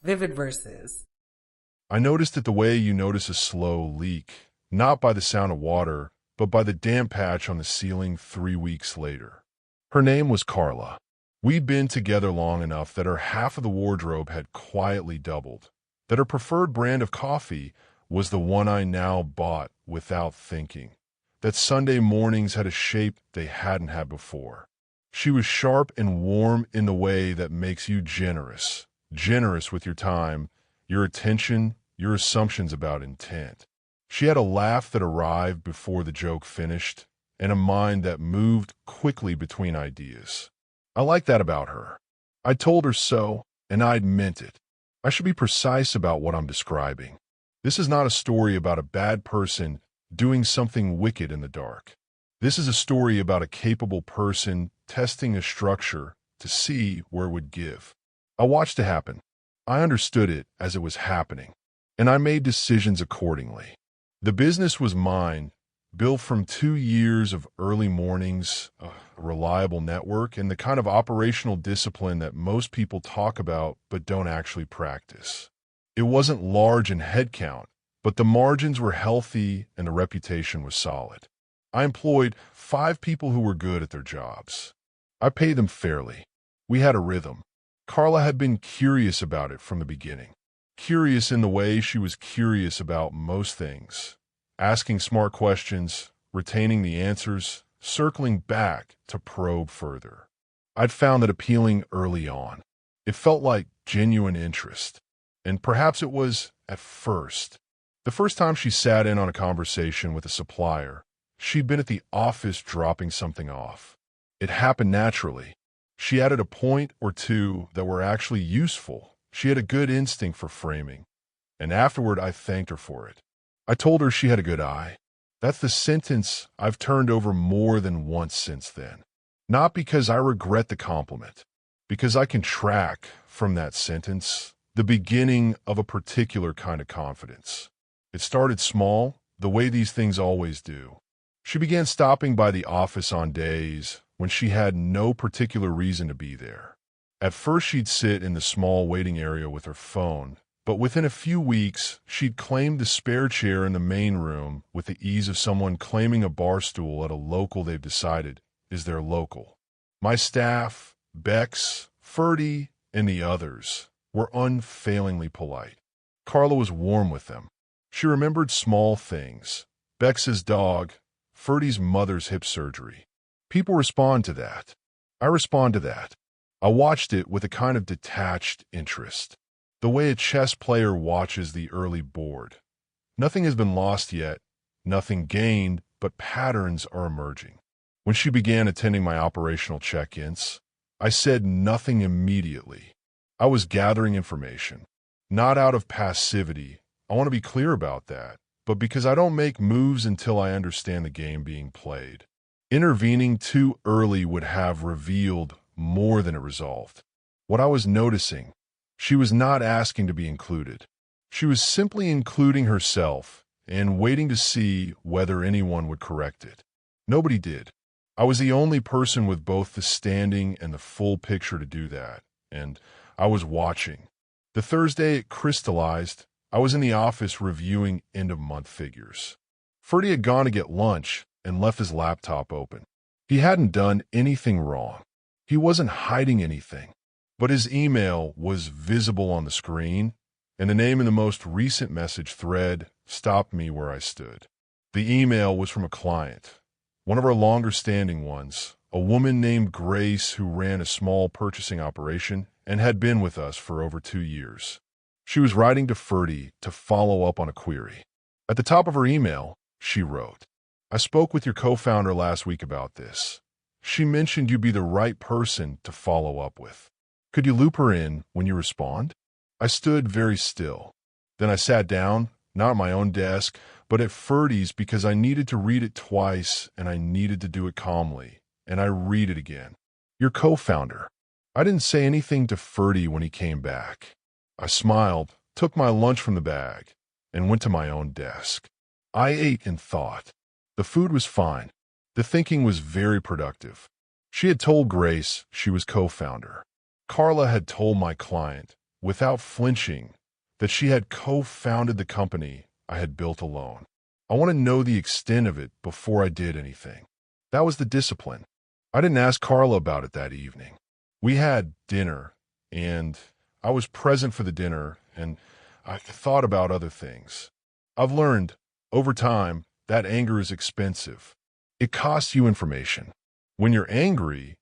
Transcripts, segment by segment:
Vivid verses. I noticed it the way you notice a slow leak, not by the sound of water, but by the damp patch on the ceiling 3 weeks later. Her name was Carla. We'd been together long enough that her half of the wardrobe had quietly doubled, that her preferred brand of coffee was the one I now bought without thinking, that Sunday mornings had a shape they hadn't had before. She was sharp and warm in the way that makes you generous with your time, your attention, your assumptions about intent. She had a laugh that arrived before the joke finished, and a mind that moved quickly between ideas. I like that about her. I told her so, and I'd meant it. I should be precise about what I'm describing. This is not a story about a bad person doing something wicked in the dark. This is a story about a capable person testing a structure to see where it would give. I watched it happen. I understood it as it was happening, and I made decisions accordingly. The business was mine, built from 2 years of early mornings, a reliable network, and the kind of operational discipline that most people talk about but don't actually practice. It wasn't large in headcount, but the margins were healthy and the reputation was solid. I employed 5 people who were good at their jobs. I paid them fairly. We had a rhythm. Carla had been curious about it from the beginning. Curious in the way she was curious about most things. Asking smart questions, retaining the answers, circling back to probe further. I'd found that appealing early on. It felt like genuine interest. And perhaps it was at first. The first time she sat in on a conversation with a supplier, she'd been at the office dropping something off. It happened naturally. She added a point or two that were actually useful. She had a good instinct for framing. And afterward, I thanked her for it. I told her she had a good eye. That's the sentence I've turned over more than once since then. Not because I regret the compliment, because I can track from that sentence the beginning of a particular kind of confidence. It started small, the way these things always do. She began stopping by the office on days when she had no particular reason to be there. At first, she'd sit in the small waiting area with her phone, but within a few weeks, she'd claimed the spare chair in the main room with the ease of someone claiming a bar stool at a local they've decided is their local. My staff, Bex, Ferdy, and the others were unfailingly polite. Carla was warm with them. She remembered small things. Bex's dog, Ferdy's mother's hip surgery. People respond to that. I respond to that. I watched it with a kind of detached interest. The way a chess player watches the early board. Nothing has been lost yet, nothing gained, but patterns are emerging. When she began attending my operational check-ins, I said nothing immediately. I was gathering information. Not out of passivity, I want to be clear about that, but because I don't make moves until I understand the game being played. Intervening too early would have revealed more than it resolved. What I was noticing, she was not asking to be included. She was simply including herself and waiting to see whether anyone would correct it. Nobody did. I was the only person with both the standing and the full picture to do that, and I was watching. The Thursday it crystallized, I was in the office reviewing end-of-month figures. Ferdy had gone to get lunch and left his laptop open. He hadn't done anything wrong. He wasn't hiding anything. But his email was visible on the screen, and the name in the most recent message thread stopped me where I stood. The email was from a client, one of our longer-standing ones, a woman named Grace who ran a small purchasing operation and had been with us for over 2 years. She was writing to Ferdy to follow up on a query. At the top of her email, she wrote, "I spoke with your co-founder last week about this. She mentioned you'd be the right person to follow up with. Could you loop her in when you respond?" I stood very still. Then I sat down, not at my own desk, but at Ferdy's because I needed to read it twice and I needed to do it calmly. And I read it again. "Your co-founder." I didn't say anything to Ferdy when he came back. I smiled, took my lunch from the bag, and went to my own desk. I ate and thought. The food was fine. The thinking was very productive. She had told Grace she was co-founder. Carla had told my client without flinching, that she had co-founded the company I had built alone. I want to know the extent of it before I did anything. That was the discipline. I didn't ask Carla about it that evening. We had dinner, and I was present for the dinner, and I thought about other things. I've learned, over time, that anger is expensive. It costs you information. When you're angry,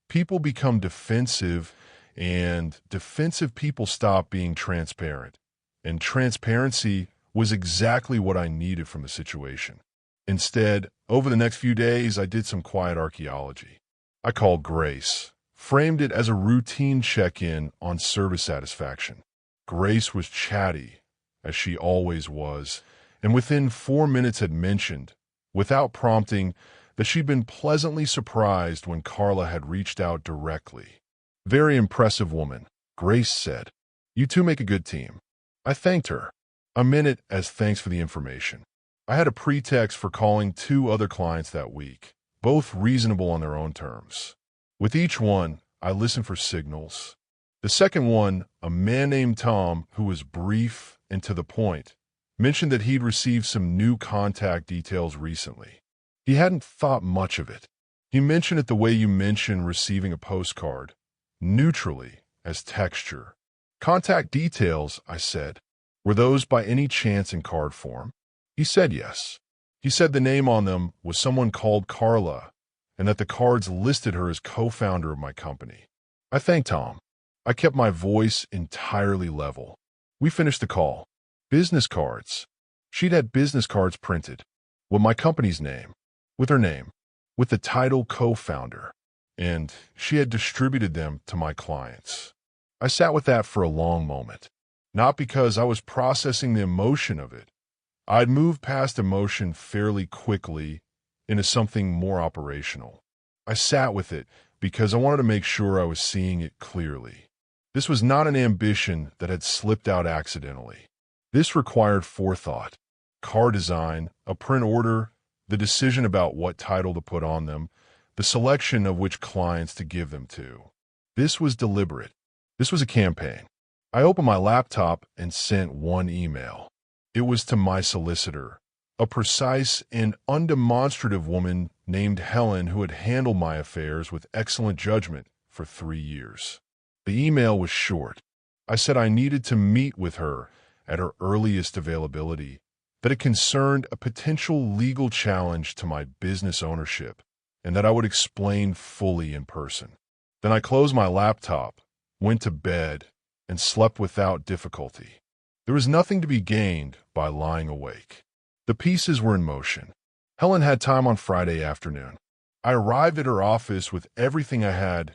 people become defensive, and defensive people stop being transparent. And transparency was exactly what I needed from the situation. Instead, over the next few days, I did some quiet archaeology. I called Grace, framed it as a routine check-in on service satisfaction. Grace was chatty, as she always was, and within 4 minutes had mentioned, without prompting, that she'd been pleasantly surprised when Carla had reached out directly. "Very impressive woman," Grace said. "You two make a good team." I thanked her. I meant it as thanks for the information. I had a pretext for calling 2 other clients that week, both reasonable on their own terms. With each one, I listened for signals. The second one, a man named Tom, who was brief and to the point, mentioned that he'd received some new contact details recently. He hadn't thought much of it. He mentioned it the way you mention receiving a postcard, neutrally, as texture. "Contact details," I said. "Were those by any chance in card form?" He said yes. He said the name on them was someone called Carla, and that the cards listed her as co-founder of my company. I thanked Tom. I kept my voice entirely level. We finished the call. Business cards. She'd had business cards printed, with my company's name, with her name, with the title co-founder, and she had distributed them to my clients. I sat with that for a long moment, not because I was processing the emotion of it. I'd moved past emotion fairly quickly into something more operational. I sat with it because I wanted to make sure I was seeing it clearly. This was not an ambition that had slipped out accidentally. This required forethought, car design, a print order, the decision about what title to put on them, the selection of which clients to give them to. This was deliberate. This was a campaign. I opened my laptop and sent one email. It was to my solicitor, a precise and undemonstrative woman named Helen who had handled my affairs with excellent judgment for 3 years. The email was short. I said I needed to meet with her at her earliest availability, that it concerned a potential legal challenge to my business ownership, and that I would explain fully in person. Then I closed my laptop, went to bed, and slept without difficulty. There was nothing to be gained by lying awake. The pieces were in motion. Helen had time on Friday afternoon. I arrived at her office with everything I had: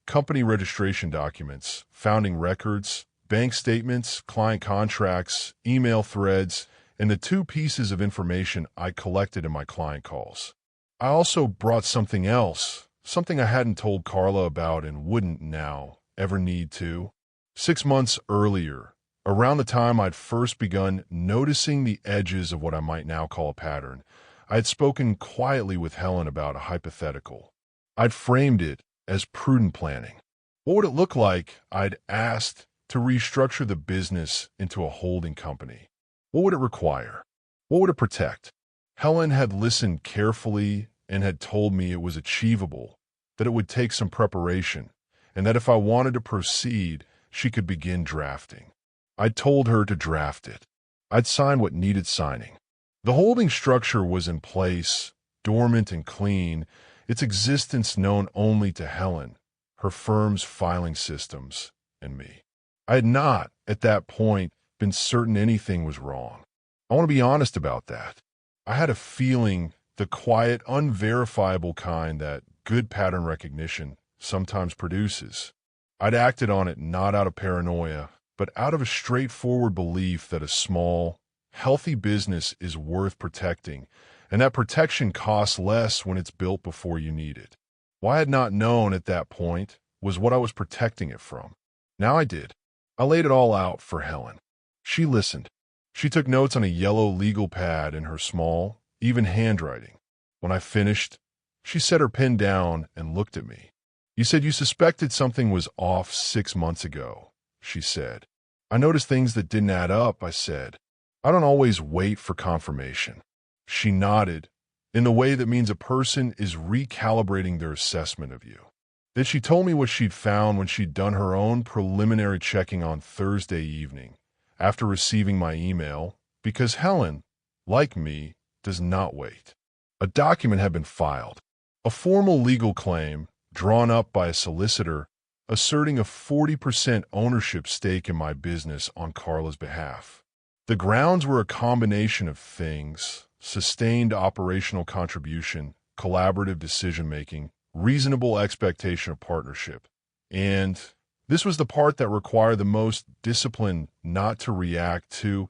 company registration documents, founding records, bank statements, client contracts, email threads, and the 2 pieces of information I collected in my client calls. I also brought something else, something I hadn't told Carla about and wouldn't now ever need to. 6 months earlier, around the time I'd first begun noticing the edges of what I might now call a pattern, I had spoken quietly with Helen about a hypothetical. I'd framed it as prudent planning. What would it look like, I'd asked, to restructure the business into a holding company? What would it require? What would it protect? Helen had listened carefully and had told me it was achievable, that it would take some preparation, and that if I wanted to proceed, she could begin drafting. I'd told her to draft it. I'd sign what needed signing. The holding structure was in place, dormant and clean, its existence known only to Helen, her firm's filing systems, and me. I had not, at that point, been certain anything was wrong. I want to be honest about that. I had a feeling, the quiet, unverifiable kind that good pattern recognition sometimes produces. I'd acted on it not out of paranoia, but out of a straightforward belief that a small, healthy business is worth protecting, and that protection costs less when it's built before you need it. What I had not known at that point was what I was protecting it from. Now I did. I laid it all out for Helen. She listened. She took notes on a yellow legal pad in her small, even handwriting. When I finished, she set her pen down and looked at me. "You said you suspected something was off 6 months ago," she said. I noticed things that didn't add up, I said. I don't always wait for confirmation. She nodded, in the way that means a person is recalibrating their assessment of you. Then she told me what she'd found when she'd done her own preliminary checking on Thursday evening, after receiving my email, because Helen, like me, does not wait. A document had been filed, a formal legal claim drawn up by a solicitor asserting a 40% ownership stake in my business on Carla's behalf. The grounds were a combination of things: sustained operational contribution, collaborative decision-making, reasonable expectation of partnership. And this was the part that required the most discipline not to react to: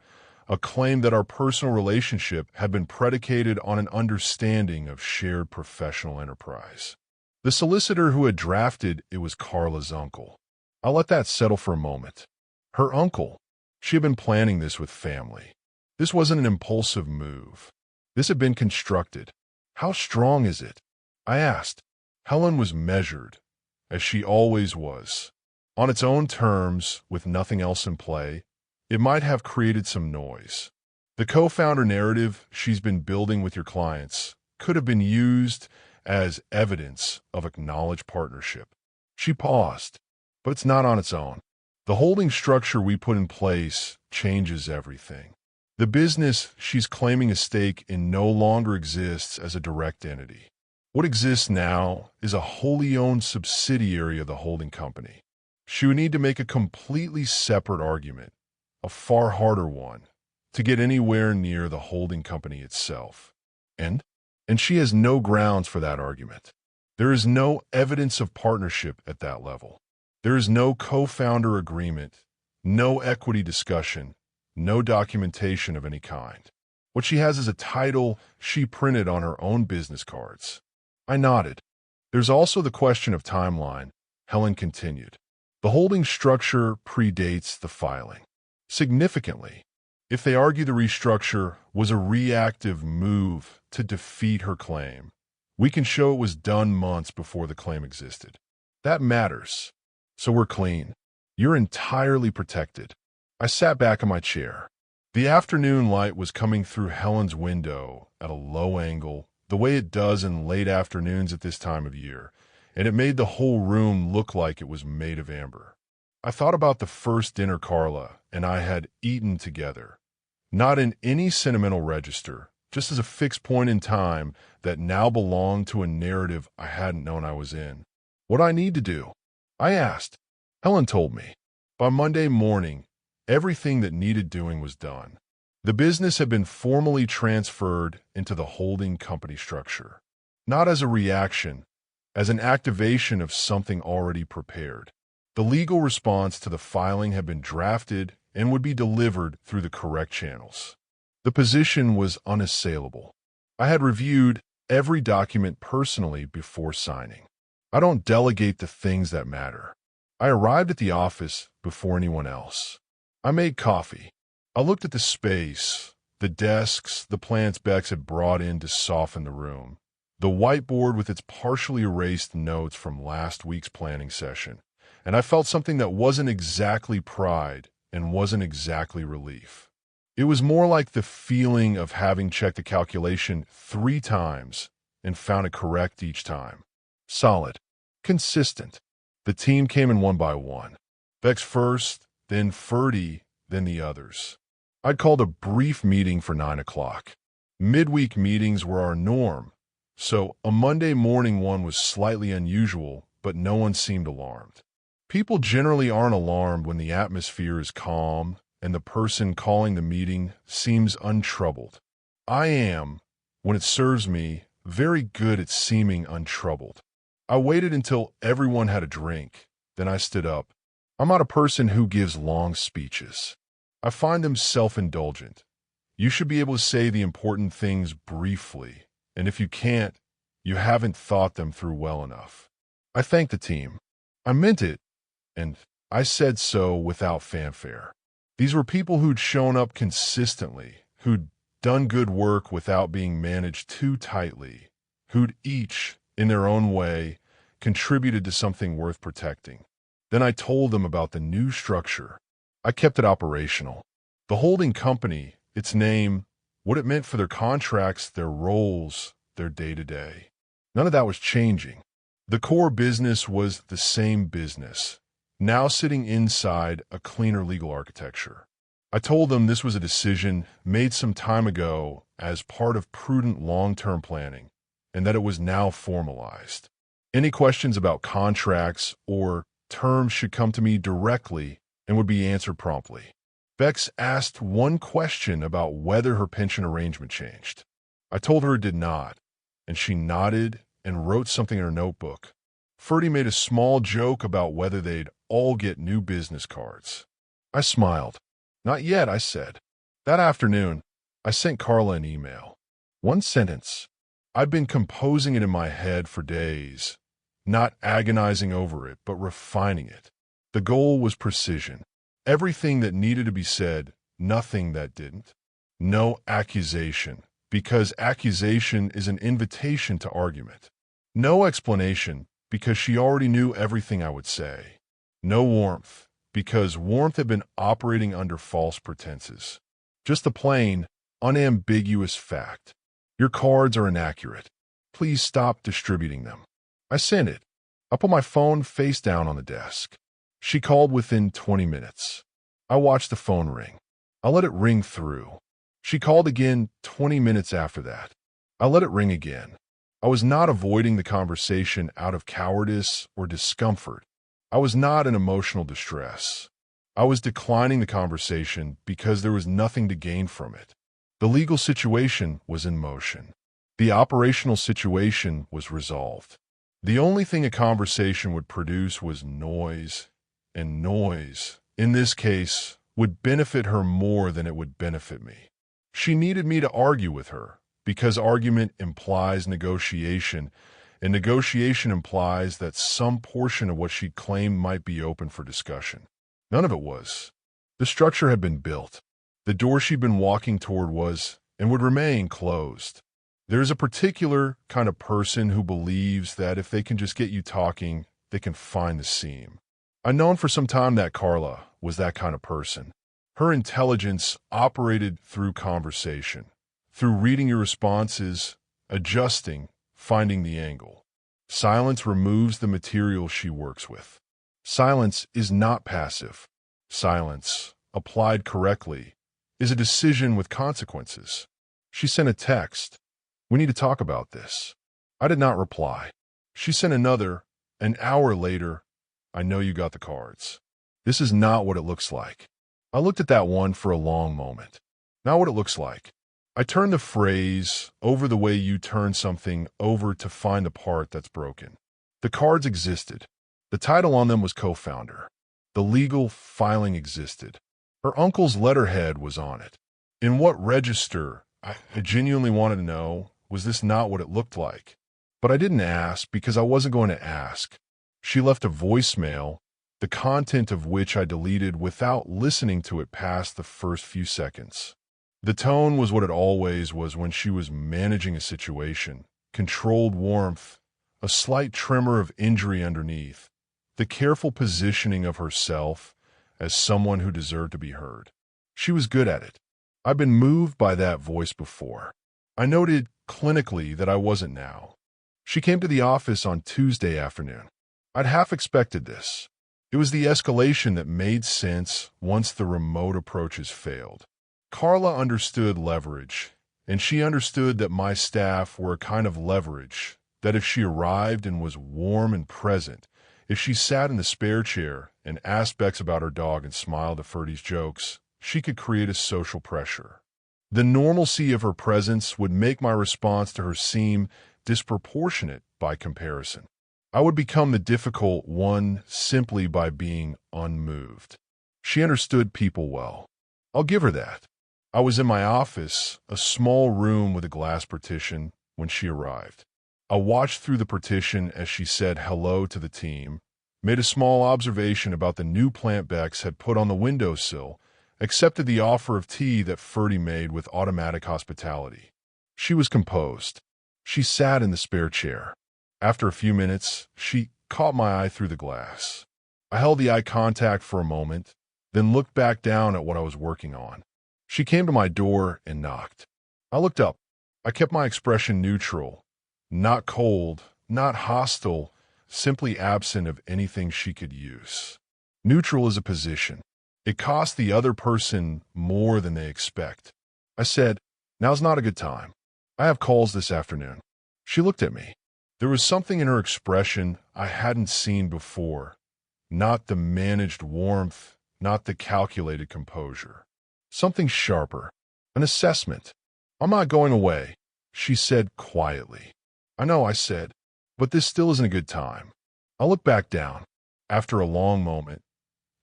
a claim that our personal relationship had been predicated on an understanding of shared professional enterprise. The solicitor who had drafted it was Carla's uncle. I'll let that settle for a moment. Her uncle. She had been planning this with family. This wasn't an impulsive move. This had been constructed. How strong is it? I asked. Helen was measured, as she always was. On its own terms, with nothing else in play, it might have created some noise. The co-founder narrative she's been building with your clients could have been used as evidence of acknowledged partnership. She paused, but it's not on its own. The holding structure we put in place changes everything. The business she's claiming a stake in no longer exists as a direct entity. What exists now is a wholly owned subsidiary of the holding company. She would need to make a completely separate argument, a far harder one, to get anywhere near the holding company itself. And she has no grounds for that argument. There is no evidence of partnership at that level. There is no co-founder agreement, no equity discussion, no documentation of any kind. What she has is a title she printed on her own business cards. I nodded. There's also the question of timeline, Helen continued. The holding structure predates the filing. Significantly, if they argue the restructure was a reactive move to defeat her claim, we can show it was done months before the claim existed. That matters. So we're clean. You're entirely protected. I sat back in my chair. The afternoon light was coming through Helen's window at a low angle, the way it does in late afternoons at this time of year, and it made the whole room look like it was made of amber. I thought about the first dinner Carla and I had eaten together, not in any sentimental register, just as a fixed point in time that now belonged to a narrative I hadn't known I was in. What I need to do? I asked. Helen told me. By Monday morning, everything that needed doing was done. The business had been formally transferred into the holding company structure, not as a reaction, as an activation of something already prepared. The legal response to the filing had been drafted and would be delivered through the correct channels. The position was unassailable. I had reviewed every document personally before signing. I don't delegate the things that matter. I arrived at the office before anyone else. I made coffee. I looked at the space, the desks, the plants Bex had brought in to soften the room, the whiteboard with its partially erased notes from last week's planning session, and I felt something that wasn't exactly pride and wasn't exactly relief. It was more like the feeling of having checked a calculation 3 times and found it correct each time. Solid. Consistent. The team came in one by one. Bex first, then Ferdy, then the others. I'd called a brief meeting for 9 o'clock. Midweek meetings were our norm, so a Monday morning one was slightly unusual, but no one seemed alarmed. People generally aren't alarmed when the atmosphere is calm and the person calling the meeting seems untroubled. I am, when it serves me, very good at seeming untroubled. I waited until everyone had a drink, then I stood up. I'm not a person who gives long speeches. I find them self-indulgent. You should be able to say the important things briefly, and if you can't, you haven't thought them through well enough. I thanked the team. I meant it, and I said so without fanfare. These were people who'd shown up consistently, who'd done good work without being managed too tightly, who'd each, in their own way, contributed to something worth protecting. Then I told them about the new structure. I kept it operational. The holding company, its name, what it meant for their contracts, their roles, their day-to-day. None of that was changing. The core business was the same business, now sitting inside a cleaner legal architecture. I told them this was a decision made some time ago as part of prudent long-term planning, and that it was now formalized. Any questions about contracts or terms should come to me directly and would be answered promptly. Bex asked one question about whether her pension arrangement changed. I told her it did not, and she nodded and wrote something in her notebook. Ferdy made a small joke about whether they'd all get new business cards. I smiled. Not yet, I said. That afternoon, I sent Carla an email. One sentence. I'd been composing it in my head for days, not agonizing over it, but refining it. The goal was precision. Everything that needed to be said, nothing that didn't. No accusation, because accusation is an invitation to argument. No explanation, because she already knew everything I would say. No warmth, because warmth had been operating under false pretenses. Just a plain, unambiguous fact. Your cards are inaccurate. Please stop distributing them. I sent it. I put my phone face down on the desk. She called within 20 minutes. I watched the phone ring. I let it ring through. She called again 20 minutes after that. I let it ring again. I was not avoiding the conversation out of cowardice or discomfort. I was not in emotional distress. I was declining the conversation because there was nothing to gain from it. The legal situation was in motion. The operational situation was resolved. The only thing a conversation would produce was noise, and noise, in this case, would benefit her more than it would benefit me. She needed me to argue with her, because argument implies negotiation, and negotiation implies that some portion of what she claimed might be open for discussion. None of it was. The structure had been built. The door she'd been walking toward was, and would remain, closed. There's a particular kind of person who believes that if they can just get you talking, they can find the seam. I'd known for some time that Carla was that kind of person. Her intelligence operated through conversation, through reading your responses, adjusting, finding the angle. Silence removes the material she works with. Silence is not passive. Silence, applied correctly, is a decision with consequences. She sent a text. We need to talk about this. I did not reply. She sent another. An hour later, I know you got the cards. This is not what it looks like. I looked at that one for a long moment. Not what it looks like. I turned the phrase over the way you turn something over to find the part that's broken. The cards existed. The title on them was co-founder. The legal filing existed. Her uncle's letterhead was on it. In what register, I genuinely wanted to know, was this not what it looked like? But I didn't ask because I wasn't going to ask. She left a voicemail, the content of which I deleted without listening to it past the first few seconds. The tone was what it always was when she was managing a situation. Controlled warmth, a slight tremor of injury underneath, the careful positioning of herself as someone who deserved to be heard. She was good at it. I'd been moved by that voice before. I noted clinically that I wasn't now. She came to the office on Tuesday afternoon. I'd half expected this. It was the escalation that made sense once the remote approaches failed. Carla understood leverage, and she understood that my staff were a kind of leverage, that if she arrived and was warm and present, if she sat in the spare chair and asked Bex about her dog and smiled at Ferdy's jokes, she could create a social pressure. The normalcy of her presence would make my response to her seem disproportionate by comparison. I would become the difficult one simply by being unmoved. She understood people well. I'll give her that. I was in my office, a small room with a glass partition, when she arrived. I watched through the partition as she said hello to the team, made a small observation about the new plant Bex had put on the windowsill, accepted the offer of tea that Ferdy made with automatic hospitality. She was composed. She sat in the spare chair. After a few minutes, she caught my eye through the glass. I held the eye contact for a moment, then looked back down at what I was working on. She came to my door and knocked. I looked up. I kept my expression neutral, not cold, not hostile, simply absent of anything she could use. Neutral is a position. It costs the other person more than they expect. I said, "Now's not a good time. I have calls this afternoon." She looked at me. There was something in her expression I hadn't seen before. Not the managed warmth, not the calculated composure. Something sharper. An assessment. "I'm not going away," she said quietly. "I know," I said, "but this still isn't a good time." I looked back down. After a long moment,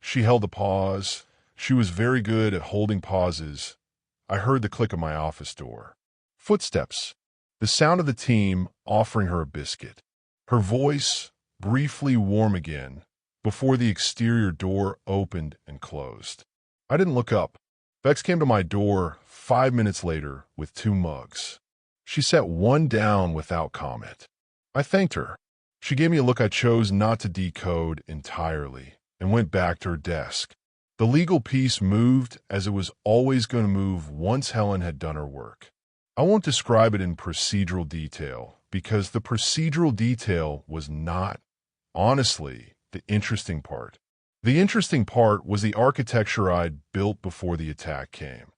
she held a pause. She was very good at holding pauses. I heard the click of my office door. Footsteps. The sound of the team offering her a biscuit. Her voice, briefly warm again, before the exterior door opened and closed. I didn't look up. Bex came to my door 5 minutes later with 2 mugs. She set one down without comment. I thanked her. She gave me a look I chose not to decode entirely and went back to her desk. The legal piece moved as it was always going to move once Helen had done her work. I won't describe it in procedural detail because the procedural detail was not, honestly, the interesting part. The interesting part was the architecture I'd built before the attack came.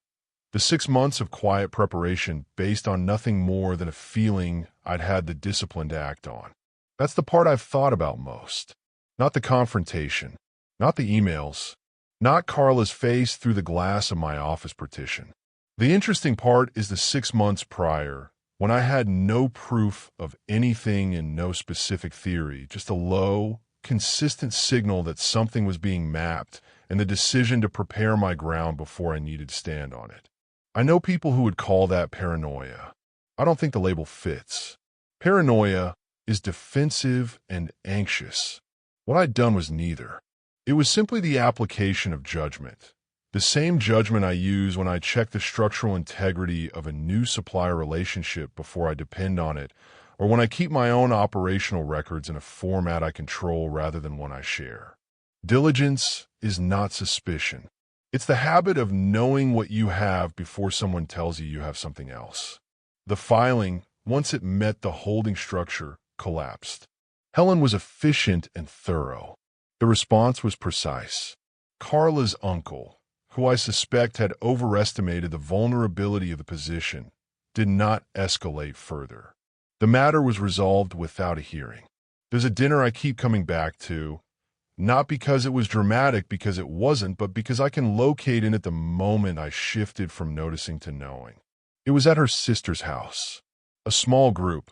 The 6 months of quiet preparation based on nothing more than a feeling I'd had the discipline to act on. That's the part I've thought about most. Not the confrontation, not the emails, not Carla's face through the glass of my office partition. The interesting part is the 6 months prior, when I had no proof of anything and no specific theory, just a low, consistent signal that something was being mapped and the decision to prepare my ground before I needed to stand on it. I know people who would call that paranoia. I don't think the label fits. Paranoia is defensive and anxious. What I'd done was neither. It was simply the application of judgment. The same judgment I use when I check the structural integrity of a new supplier relationship before I depend on it, or when I keep my own operational records in a format I control rather than one I share. Diligence is not suspicion. It's the habit of knowing what you have before someone tells you you have something else. The filing, once it met the holding structure, collapsed. Helen was efficient and thorough. The response was precise. Carla's uncle, who I suspect had overestimated the vulnerability of the position, did not escalate further. The matter was resolved without a hearing. There's a dinner I keep coming back to, not because it was dramatic, because it wasn't, but because I can locate in it the moment I shifted from noticing to knowing. It was at her sister's house. A small group.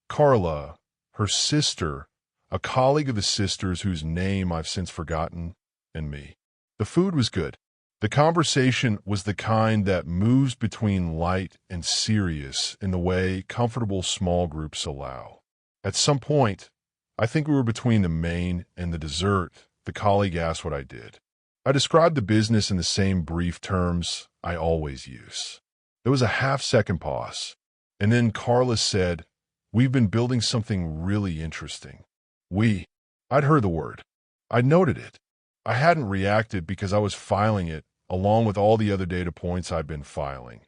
Carla, her sister, a colleague of the sister's whose name I've since forgotten, and me. The food was good. The conversation was the kind that moves between light and serious in the way comfortable small groups allow. At some point, I think we were between the main and the dessert, the colleague asked what I did. I described the business in the same brief terms I always use. There was a half-second pause, and then Carla said, "We've been building something really interesting." I'd heard the word. I'd noted it. I hadn't reacted because I was filing it along with all the other data points I'd been filing,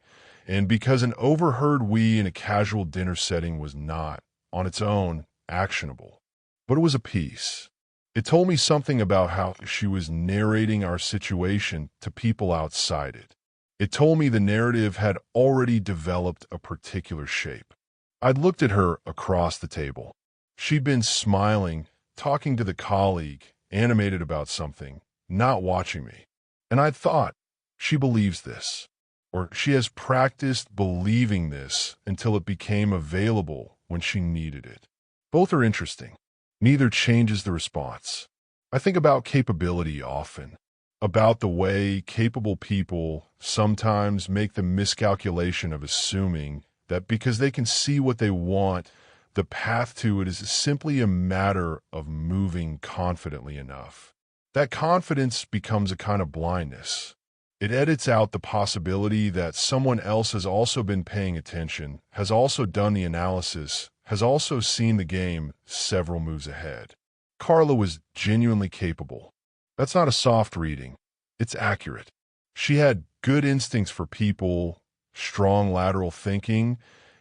and because an overheard "we" in a casual dinner setting was not, on its own, actionable. But it was a piece. It told me something about how she was narrating our situation to people outside it. It told me the narrative had already developed a particular shape. I'd looked at her across the table. She'd been smiling, talking to the colleague, animated about something, not watching me. And I'd thought, she believes this, or she has practiced believing this until it became available when she needed it. Both are interesting. Neither changes the response. I think about capability often, about the way capable people sometimes make the miscalculation of assuming that because they can see what they want, the path to it is simply a matter of moving confidently enough. That confidence becomes a kind of blindness. It edits out the possibility that someone else has also been paying attention, has also done the analysis, has also seen the game several moves ahead. Carla was genuinely capable. That's not a soft reading. It's accurate. She had good instincts for people, strong lateral thinking,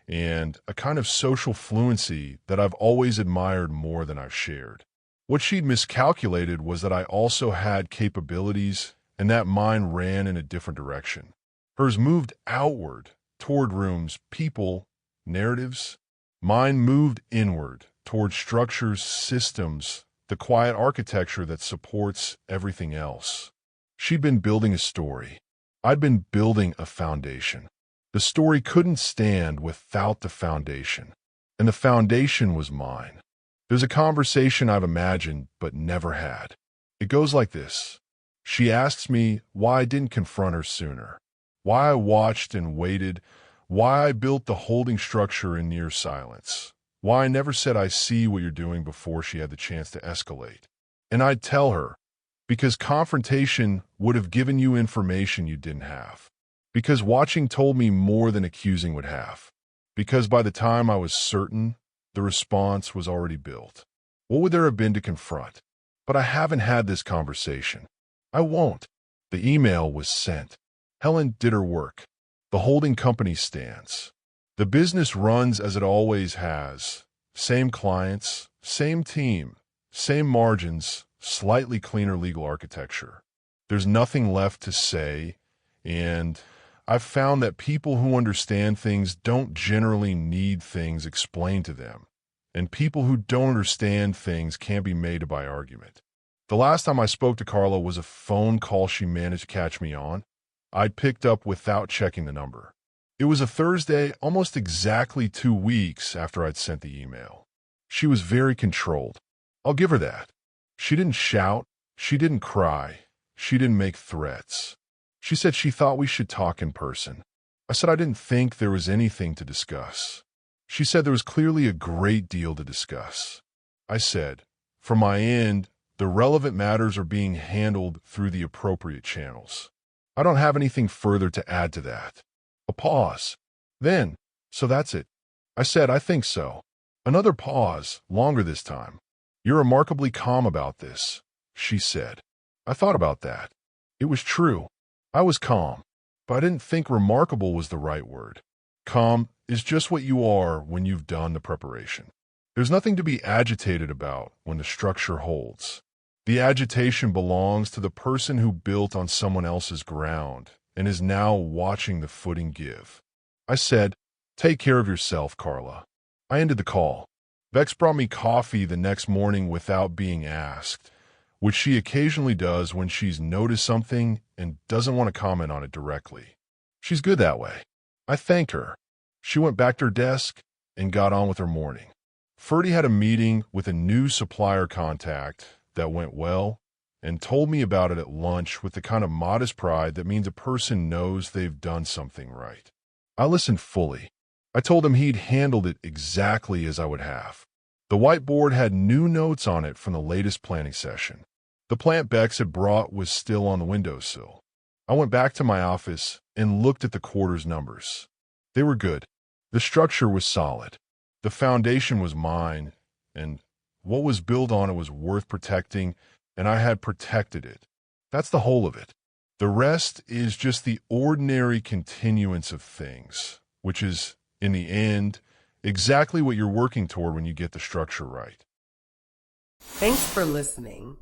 and a kind of social fluency that I've always admired more than I've shared. What she'd miscalculated was that I also had capabilities, and that mine ran in a different direction. Hers moved outward, toward rooms, people, narratives. Mine moved inward, toward structures, systems, the quiet architecture that supports everything else. She'd been building a story. I'd been building a foundation. The story couldn't stand without the foundation, and the foundation was mine. There's a conversation I've imagined but never had. It goes like this. She asks me why I didn't confront her sooner, why I watched and waited, why I built the holding structure in near silence, why I never said I see what you're doing before she had the chance to escalate. And I'd tell her, because confrontation would have given you information you didn't have. Because watching told me more than accusing would have. Because by the time I was certain, the response was already built. What would there have been to confront? But I haven't had this conversation. I won't. The email was sent. Helen did her work. The holding company stands. The business runs as it always has. Same clients, same team, same margins, slightly cleaner legal architecture. There's nothing left to say, and I've found that people who understand things don't generally need things explained to them, and people who don't understand things can't be made by argument. The last time I spoke to Carla was a phone call she managed to catch me on. I'd picked up without checking the number. It was a Thursday, almost exactly 2 weeks after I'd sent the email. She was very controlled. I'll give her that. She didn't shout. She didn't cry. She didn't make threats. She said she thought we should talk in person. I said I didn't think there was anything to discuss. She said there was clearly a great deal to discuss. I said, from my end, the relevant matters are being handled through the appropriate channels. I don't have anything further to add to that. A pause. Then, so that's it. I said, I think so. Another pause, longer this time. You're remarkably calm about this, she said. I thought about that. It was true. I was calm, but I didn't think remarkable was the right word. Calm is just what you are when you've done the preparation. There's nothing to be agitated about when the structure holds. The agitation belongs to the person who built on someone else's ground and is now watching the footing give. I said, take care of yourself, Carla. I ended the call. Vex brought me coffee the next morning without being asked, which she occasionally does when she's noticed something and doesn't want to comment on it directly. She's good that way. I thanked her. She went back to her desk and got on with her morning. Ferdy had a meeting with a new supplier contact that went well and told me about it at lunch with the kind of modest pride that means a person knows they've done something right. I listened fully. I told him he'd handled it exactly as I would have. The whiteboard had new notes on it from the latest planning session. The plant Bex had brought was still on the windowsill. I went back to my office and looked at the quarter's numbers. They were good. The structure was solid. The foundation was mine, and what was built on it was worth protecting, and I had protected it. That's the whole of it. The rest is just the ordinary continuance of things, which is, in the end, exactly what you're working toward when you get the structure right. Thanks for listening.